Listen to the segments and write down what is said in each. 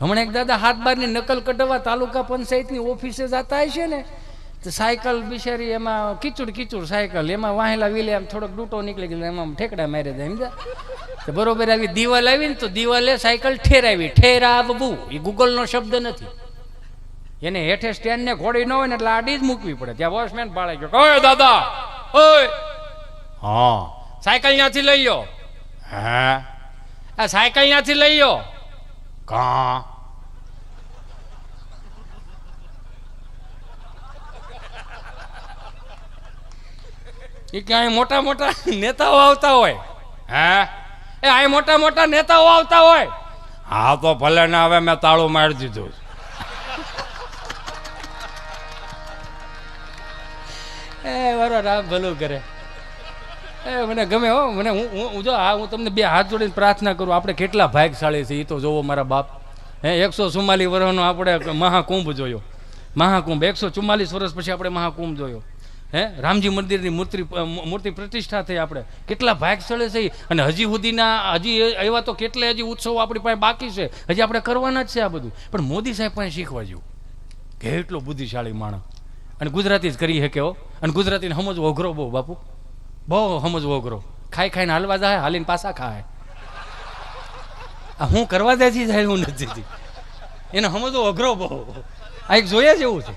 હમણાં એક દાદા હાથ બારની નકલ કઢાવવા તાલુકા પંચાયતની ઓફિસે જતા હશે ને, તો સાયકલ બિચારી એમાં કીચુડ સાયકલ એમાં વાહેલા વિલે આમ થોડોક ડૂટો નીકળી ગયો, એમાં ઠેકડા મારી દે સમજા. તો બરોબર આવી દિવાલ આવી ને તો દિવાલે સાયકલ ઠેરાવી, ઠેરાવવું એ ગૂગલનો શબ્દ નથી. એને હેઠે સ્ટેન્ડ ને ઘોડી ન હોય ને એટલે આડી જ મૂકવી પડે. ત્યાં વોચમેન પાડે ગયો, ઓય દાદા ઓય, હા સાયકલ ત્યાંથી લઈ લો. હા આ સાયકલ ત્યાંથી લઈ લો. કા એ ક્યાંય મોટા મોટા નેતાઓ આવતા હોય. હા એ આ મોટા મોટા નેતાઓ આવતા હોય. હા તો ભલે ને, હવે મેં તાળું મારી દીધું. એ મારો રામ ભલું કરે. એ મને ગમે હો, મને હું જો હું તમને બે હાથ જોડીને પ્રાર્થના કરું, આપણે કેટલા ભાગ્યશાળી છે એ તો જોવો મારા બાપ. 144 વર્ષનો આપણે મહાકુંભ જોયો. મહાકુંભ 144 વર્ષ પછી આપણે મહાકુંભ જોયો. રામજી મંદિરની મૂર્તિ પ્રતિષ્ઠા થઈ. આપણે કેટલા ભાગ્યશાળી છે. અને હજી સુધીના હજી એવા તો કેટલા હજી ઉત્સવો આપણી પાસે બાકી છે, હજી આપણે કરવાના જ છે આ બધું. પણ મોદી સાહેબ પાસે શીખવા જેવું, કેટલો બુદ્ધિશાળી માણસ. અને ગુજરાતી જ કરી શકે હો. અને ગુજરાતીને સમજવો અઘરો બહુ બાપુ, બહુ સમજવો અઘરો. ખાઈને હાલવા જાય, હાલીને પાછા ખાય. હું કરવા દે છે જાય હું નથી, એને સમજવો અઘરો બહુ. આ એક જોયા જેવું છે.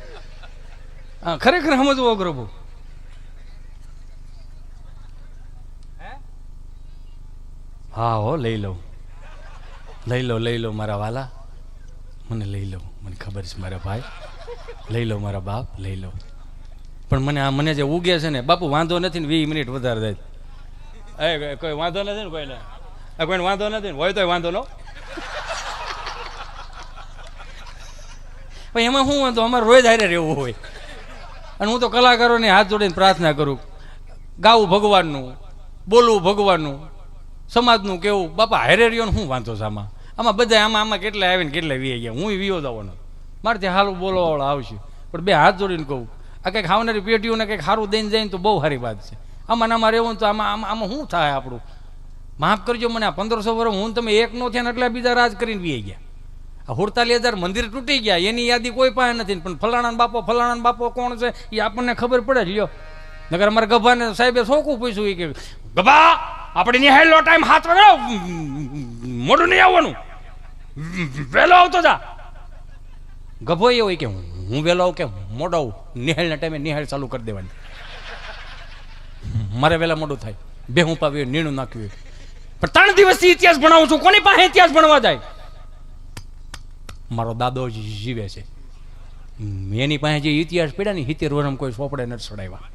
હા ખરેખર સમજવો અઘરો બહુ. હા હો લઈ લો મારા વાલા, મને લઈ લો, મને ખબર છે મારા ભાઈ, લઈ લો મારા બાપ, લઈ લો. પણ મને જે ઉગે છે ને બાપુ, વાંધો નથી ને 20 મિનિટ વધારે જાય. એ કોઈ વાંધો નથી ને, કોઈને વાંધો નથી ને, હોય તોય વાંધો નો. પણ એમાં શું વાંધો, અમારે રોજ હારે રહેવું હોય. અને હું તો કલાકારોને હાથ જોડીને પ્રાર્થના કરું, ગાવું ભગવાનનું, બોલવું ભગવાનનું, સમાજનું કેવું. બાપા હારે રહ્યો ને શું વાંધો છે આમાં બધા આમાં કેટલા આવીને કેટલા વી ગયા. હું વિયો જવાનો, મારે ત્યાં સારું બોલવાવાળા આવશે. પણ બે હાથ જોડીને કહું, આ કંઈક આવનારી પેઢીઓને કંઈક સારું દઈને જાય ને તો બહુ સારી વાત છે. આમાં રહેવું તો આમાં શું થાય આપણું. માફ કરજો મને, આ 1500 વર્ષ હું તમે એક નો થયા ને એટલે બીજા રાજ કરીને વી ગયા. આ 48,000 મંદિર તૂટી ગયા, એની યાદી કોઈ પાસે નથી. પણ ફલાણા બાપો કોણ છે એ આપણને ખબર પડે જ. લ્યો નગર અમારા ગભાને સાહેબે શોખું પૂછ્યું, એ કે ગભા આપણે નિહાળનો ટાઈમ 7 વાગે, મોડું નહીં આવવાનું, વહેલો આવતો જા. ગભો એ હોય કે હું વહેલો આવું કે મોડો આવું, નિહાળના ટાઈમે નિહાળ ચાલુ કરી દેવાની. મારે વહેલા મોડું થાય, બે હું પાવી નીણું નાખ્યું. પણ 3 દિવસથી ઇતિહાસ ભણાવું છું, કોની પાસે ઇતિહાસ ભણવા જાય? મારો દાદો જીવે છે, એની પાસે જે ઇતિહાસ પડ્યા ને 70 વર્ષમાં કોઈ સોપડે નથી ચડાવ્યા.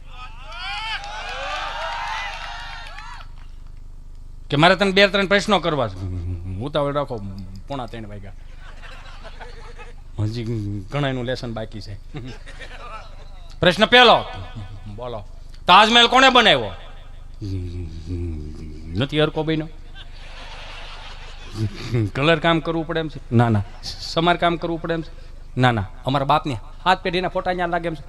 કે મારે તને 2-3 પ્રશ્નો કરવા છે, ઉતાવળ રાખો, 2:45 વાગ્યા, હજી ઘણાનું લેસન બાકી છે. પ્રશ્ન પહેલો, બોલો, તાજમહેલ કોને બનાવ્યો? નથી હરકો બન્યો. કલર કામ કરવું પડે એમ છે? ના. સમાર કામ કરવું પડે એમ છે? ના. અમારા બાપની 7 પેઢીના ફોટા ત્યાં લાગે એમ છે?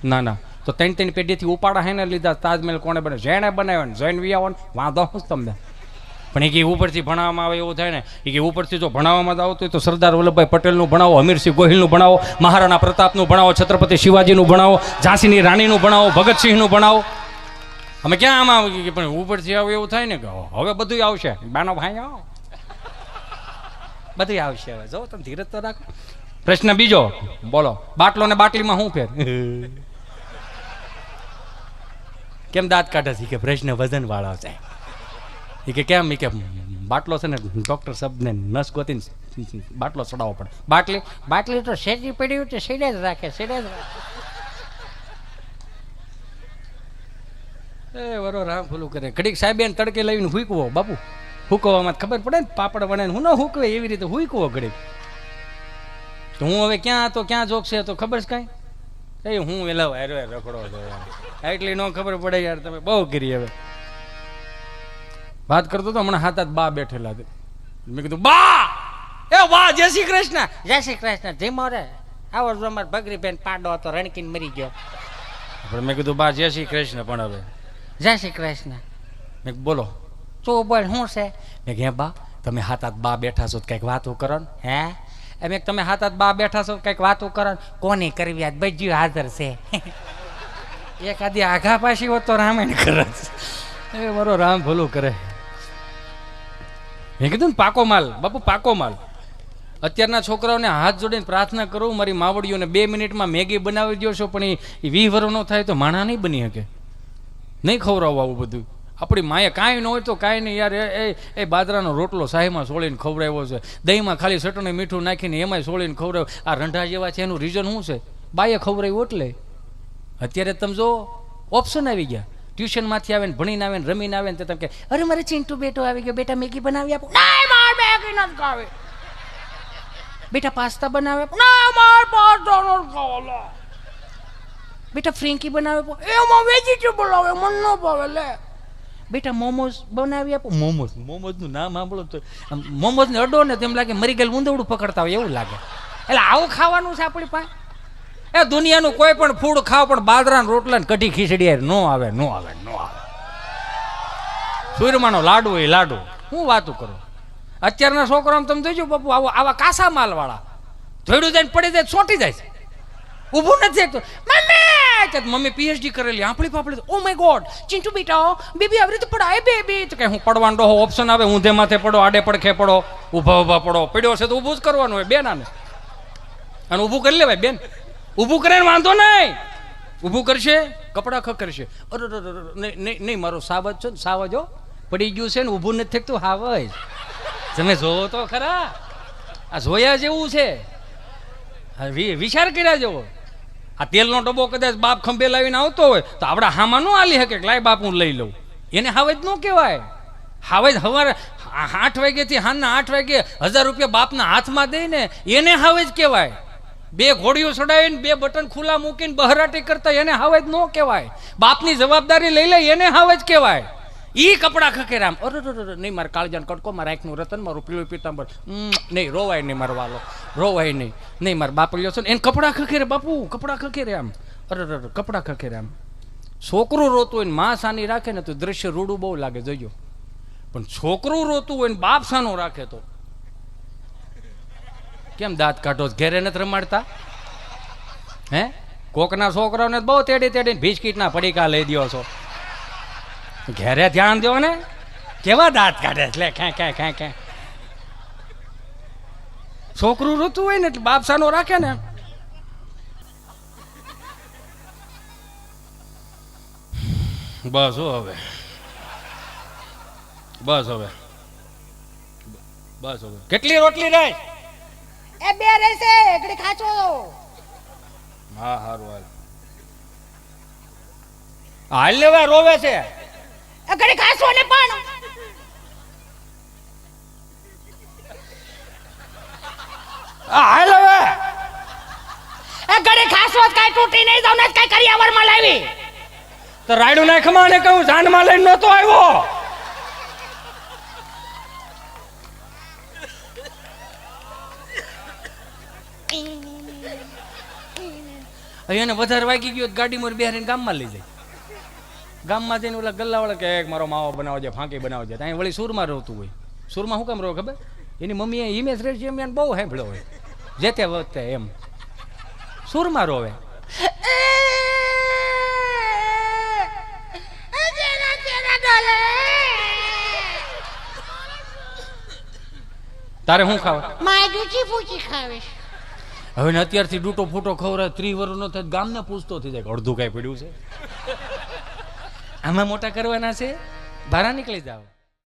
ના. તો 3 પેઢીથી ઉપાડા હે ને લીધા. તાજમહેલ કોને બને? જેણે બનાવ્યો ને જૈન વી આવો ને વાંધો શું તમને? પણ એ કે ઉપરથી ભણાવવામાં આવે એવું થાય ને, એ કે ઉપરથી જો ભણાવવામાં આવતું હોય તો સરદાર વલ્લભભાઈ પટેલનું ભણાવો, અમીરસિંહ ગોહિલનું ભણાવો, મહારાણા પ્રતાપનું ભણાવો, છત્રપતિ શિવાજીનું ભણાવો, ઝાંસીની રાણીનું ભણાવો, ભગતસિંહનું ભણાવો. અમે ક્યાં આમાં પણ ઉપરથી આવું એવું થાય ને કે હવે બધું આવશે, બાનો ભાઈ આવો, બધું આવશે. હવે જો તમે ધીરજ તો રાખો. પ્રશ્ન બીજો, બોલો, બાટલો ને બાટલીમાં શું ફેર? કેમ દાંત કાઢે છે? કે પ્રશ્ન વજન વાળો છે. એ કે કેમ? એ કે બાટલો છે ને ડોક્ટર સાહેબને નસ ગોતીને બાટલો ચડાવવો પડે. બાટલી તો શેરી પડ્યું છે, સીડે જ રાખે. એ વરો રામ ભૂલું કરે. ઘડીક સાહેબ એને તડકે લઈને હુકવો બાપુ, હુકવામાં ખબર પડે ને, પાપડ વણે હું ન હુકવે એવી રીતે હુકવો ઘડીક. તો હું હવે ક્યાં હતો, ક્યાં જોગશે તો ખબર છે કાંઈ? એ હું વેલા રખડો છો એટલી ન ખબર પડે યાર. તમે બહુ કરી. હવે વાત કરતો તો હમણાં 7 બા બેઠેલા હતા. મેં કીધું બા, એ વાહ, જય શ્રી કૃષ્ણ. જય શ્રી કૃષ્ણ. ધીમો રે, આવો અમાર ભગરી બેન પાડો હતો, રણકીને મરી ગયો. મેં કીધું બા જય શ્રી કૃષ્ણ. પણ હવે જય શ્રી કૃષ્ણ. મેં બોલો, તું બોલ શું છે? મેં કે બા તમે હાથ હાથ બા બેઠા છો કંઈક વાતો કરો ને. હે એમ એક તમે હાથ હાથ બા બેઠા છો કંઈક વાતો કરો ને. કોની કરવી આજ બજ્યું હાજર છે. એકાદી આઘા પાછી હોત તો રામાયણ કરે એ મારો રામ ભલું કરે. મેં કીધું ને પાકો માલ બાપુ, પાકો માલ. અત્યારના છોકરાઓને હાથ જોડીને પ્રાર્થના કરું, મારી માવડીઓને 2 મિનિટમાં મેગી બનાવી દો છો, પણ એ 20 વર્ષ ન થાય તો માણા નહીં બની શકે. નહીં ખવડાવવું આવું બધું. આપણી માએ કાંઈ ન હોય તો કાંઈ નહીં યાર. એ બાજરાનો રોટલો સાહીમાં સોળીને ખવડાવ્યો છે, દહીંમાં ખાલી ચટણી મીઠું નાખીને એમાંય સોળીને ખવડાવ્યો. આ રંઢા જેવા છે એનું રીઝન શું છે? બાએ ખવડાવ્યું એટલે. અત્યારે તમે જો ઓપ્શન આવી ગયા. ટ્યુશનમાંથી આવે ને ભણીને આવે ને રમીને આવે ને તે તમે કે અરે મારે ચિંટુ બેટો આવી ગયો, બેટા મેગી બનાવી આપો. ના માર મેગી નથી ખાવી. બેટા પાસ્તા બનાવે આપો. ના માર પાસ્તા નથી ખાવા. બેટા ફ્રેન્કી બનાવે આપો. એમાં વેજીટેબલ આવે મને ન ભાવે લે. બેટા મોમોઝ બનાવી આપો. મોમોઝનું નામ સાંભળો તો મોમોઝને અડો ને તેમ લાગે મરી ગયેલું ઊંધવડું પકડતા હોય એવું લાગે. એટલે આવું ખાવાનું છે આપણી પાસે. એ દુનિયાનું કોઈ પણ ફૂડ ખાવ પણ બાજરાના રોટલા ને કઢી ખીચડી નો આવે. સુરમાનો લાડુ હોય લાડુ. હું વાતું કરું. અત્યારના છોકરાઓ તમે જોઈજો બાપુ, આવા કાસા માલ વાળા ધોઈડું જાય પડી જાય ચોંટી જાય છે. ઊભું નથી તો મમ્મી પીએચડી કરેલી આપણી પાપડી. ઓ માય ગોડ ચિંટુ બેટા બેબી આવી રીતે પડાય બેબી. તો કે હું પડવાનો ઓપ્શન આવે, ઊંધે માથે પડો, આડે પડખે પડો, ઊભા પડો. પડ્યો છે તો ઊભું જ કરવાનું હોય બેન આને. અને ઊભું કરી લેવાય બેન. ઊભું કરે વાંધો નહીં. ઊભું કરશે કપડા ખકરશે. અરે નહીં મારો સાવજ છો ને, સાવજો પડી ગયું છે ને ઊભું નથી થતું. હાવજ તમે જોવો તો ખરા. આ જોયા જેવું છે. વિચાર કર્યા જેવો. આ તેલનો ડબ્બો કદાચ બાપ ખંભે લાવીને આવતો હોય તો આપણા હામાં નો આલી શકે. લાય બાપ હું લઈ લઉં. એને હાવજ ન કહેવાય. હાવજ સવારે 8 વાગ્યાથી હાંજના 8 વાગે 1000 રૂપિયા બાપના હાથમાં દઈને એને હાવજ કહેવાય. 2 ઘોડીઓ ચડાવીને 2 બટન ખુલ્લા મૂકીને બહરાટી કરતા એને હાવજ ન કહેવાય. બાપની જવાબદારી લઈ લે એને હાવજ કહેવાય. ઈ કપડા ખકેરામ. અરે નહીં મારે કાળજાન કટકો, મારા આંખનું રતન, મારું પીળું પીતાંબર. નહીં રોવાય નહીં મારો વાલો, રોવાય નહીં. નહીં મારા બાપ લ્યો છે ને એને કપડા ખખેરે બાપુ, કપડા ખખેરે આમ. અરે કપડા ખખેરે આમ. છોકરું રોતું હોય ને માં સાની રાખે ને તો દ્રશ્ય રૂડું બહુ લાગે જોજો. પણ છોકરું રોતું હોય ને બાપ સાનો રાખે તો કેમ દાંત કાઢો? ઘેરે નથી રમાડતા? હે કોકના છોકરાઓને બહુ તેડીને બિસ્કીટના પડીકા લઈ દો છો. ઘેરે ધ્યાન દો ને કેવા દાંત કાઢે એટલે ક્યાં છોકરું રોતું હોય ને એટલે બાપ સાનો રાખે ને. બસ હવે કેટલી રોટલી રહે? એ 2 રહેશે. એકડી ખાચો. હા હારું હાલ લેવા રોવે છે. એકડી ખાચો ને પણ હાલ હવે એકડી ખાચો કાઈ તૂટી નહીં જાવ ને કાઈ કરિયાવર માં લાવી તો રાયડું નાખમાં ને કહું જાનમાં લઈને નતો આવ્યો. એને વધારે વાગી ગયો ગાડીમાં બેહારીને ગામમાં લઈ જાય. ગામમાં જઈને ઓલા ગલ્લાવાળા કે મારો માવો બનાવો છે, ફાંકી બનાવો છે. ત્યાં વળી સુરમાં રહેતું હોય. સુરમાં શું કામ રહો ખબર? એની મમ્મીએ હિમેશ રેશમિયાને બહુ સાંભળ્યો હોય જે તે વખતે એમ સુરમાં રોવે. તારે શું ખાવા? માય ડૂચી ફૂચી ખાવીશ. હવે ને અત્યારથી ડૂટો ફૂટો ખવડાવે 30 વર્ષનો થાય ગામને પૂછતો થઈ જાય અડધું કાંઈ પડ્યું છે. આમાં મોટા કરવાના છે, ભારા નીકળી જાવ.